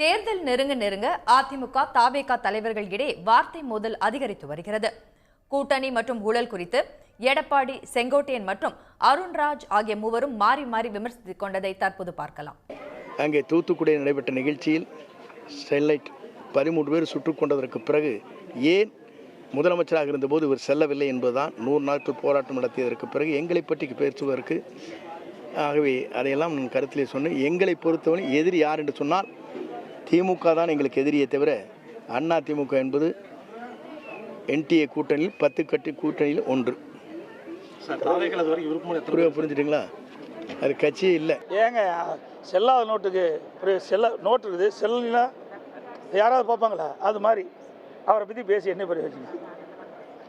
தேர்தல் நெருங்க அதிமுக தவேக தலைவர்கள் இடையே வார்த்தை மோதல் அதிகரித்து வருகிறது. கூட்டணி மற்றும் ஊழல் குறித்து எடப்பாடி, செங்கோட்டையன் மற்றும் அருண்ராஜ் ஆகிய மூவரும் மாறி மாறி விமர்சித்துக் கொண்டதை தற்போது பார்க்கலாம். அங்கே தூத்துக்குடியில் நடைபெற்ற நிகழ்ச்சியில் ஸ்டெர்லைட் 13 பேர் சுட்டுக் கொண்டதற்கு பிறகு ஏன் முதலமைச்சராக இருந்தபோது இவர் செல்லவில்லை என்பதுதான் 100 நாட்கள் போராட்டம் நடத்தியதற்கு பிறகு எங்களை பற்றி பேசுவதற்கு. ஆகவே அதையெல்லாம் நான் கருத்திலே சொன்னேன். எங்களை பொறுத்தவரை எதிரி யார் என்று சொன்னால் திமுக தான் எங்களுக்கு எதிரியை தவிர அண்ணா திமுக என்பது என்டிஏ கூட்டணியில் 10 கட்சி கூட்டணியில் ஒன்று. புரிஞ்சுட்டுங்களா? அது கட்சியே இல்லை. ஏங்க செல்லாத நோட்டுக்கு நோட்டு இருக்குது, செல்லுனா யாராவது பார்ப்பாங்களா? அது மாதிரி அவரை பற்றி பேசி என்ன பிரயோஜனம்?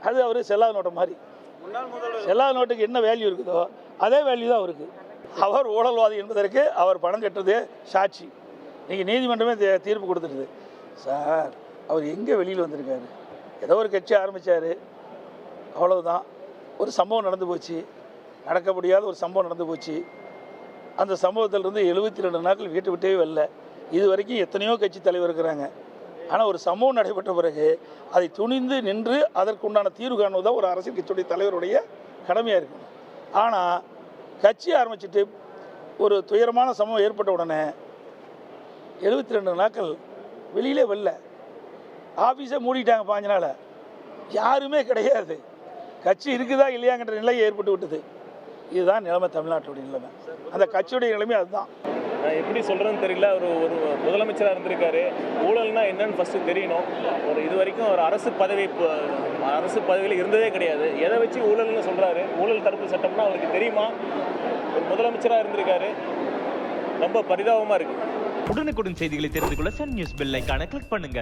அது அவர் செல்லாத நோட்டை மாதிரி. செல்லாத நோட்டுக்கு என்ன வேல்யூ இருக்குதோ அதே வேல்யூ தான் அவருக்கு. அவர் ஊழல்வாதி என்பதற்கு அவர் பணம் கட்டுறதே சாட்சி. நீங்கள் நீதிமன்றமே தீர்ப்பு கொடுத்துருது. சார், அவர் எங்கே வெளியில் வந்திருக்காரு? ஏதோ ஒரு கட்சி ஆரம்பித்தார், அவ்வளவுதான். ஒரு சம்பவம் நடந்து போச்சு, நடக்க முடியாத ஒரு சம்பவம் நடந்து போச்சு. அந்த சம்பவத்திலிருந்து 72 நாட்கள் வீட்டை விட்டே வரல. இது வரைக்கும் எத்தனையோ கட்சி தலைவர் இருக்கிறாங்க. ஆனால் ஒரு சம்பவம் நடைபெற்ற பிறகு அதை துணிந்து நின்று அதற்குண்டான தீர்வு காணுவது தான் ஒரு அரசியல் கட்சியுடைய தலைவருடைய கடமையாக இருக்கும். ஆனால் கட்சி ஆரம்பிச்சுட்டு ஒரு துயரமான சம்பவம் ஏற்பட்ட உடனே 72 நாட்கள் வெளியிலே வரல. ஆஃபீஸை மூடிட்டாங்க 5 நாள். யாருமே கிடையாது. கட்சி இருக்குதா இல்லையாங்கிற நிலை ஏற்பட்டு விட்டது. இதுதான் நிலைமை, தமிழ்நாட்டுடைய நிலைமை. அந்த கட்சியுடைய நிலைமை அதுதான். எப்படி சொல்கிறேன்னு தெரியல. ஒரு முதலமைச்சராக இருந்திருக்காரு. ஊழல்னா என்னன்னு ஃபஸ்ட்டு தெரியணும். இது வரைக்கும் ஒரு அரசு பதவியில் இருந்ததே கிடையாது. எதை வச்சு ஊழல்னு சொல்கிறாரு? ஊழல் தடுப்பு சட்டம்னா அவருக்கு தெரியுமா? ஒரு முதலமைச்சராக இருந்திருக்காரு. ரொம்ப பரிதாபமாக இருக்குது. உடனுக்குடன் செய்திகளை தெரிந்து கொள்ள சன் நியூஸ் பெல் ஐகானை கிளிக் பண்ணுங்க.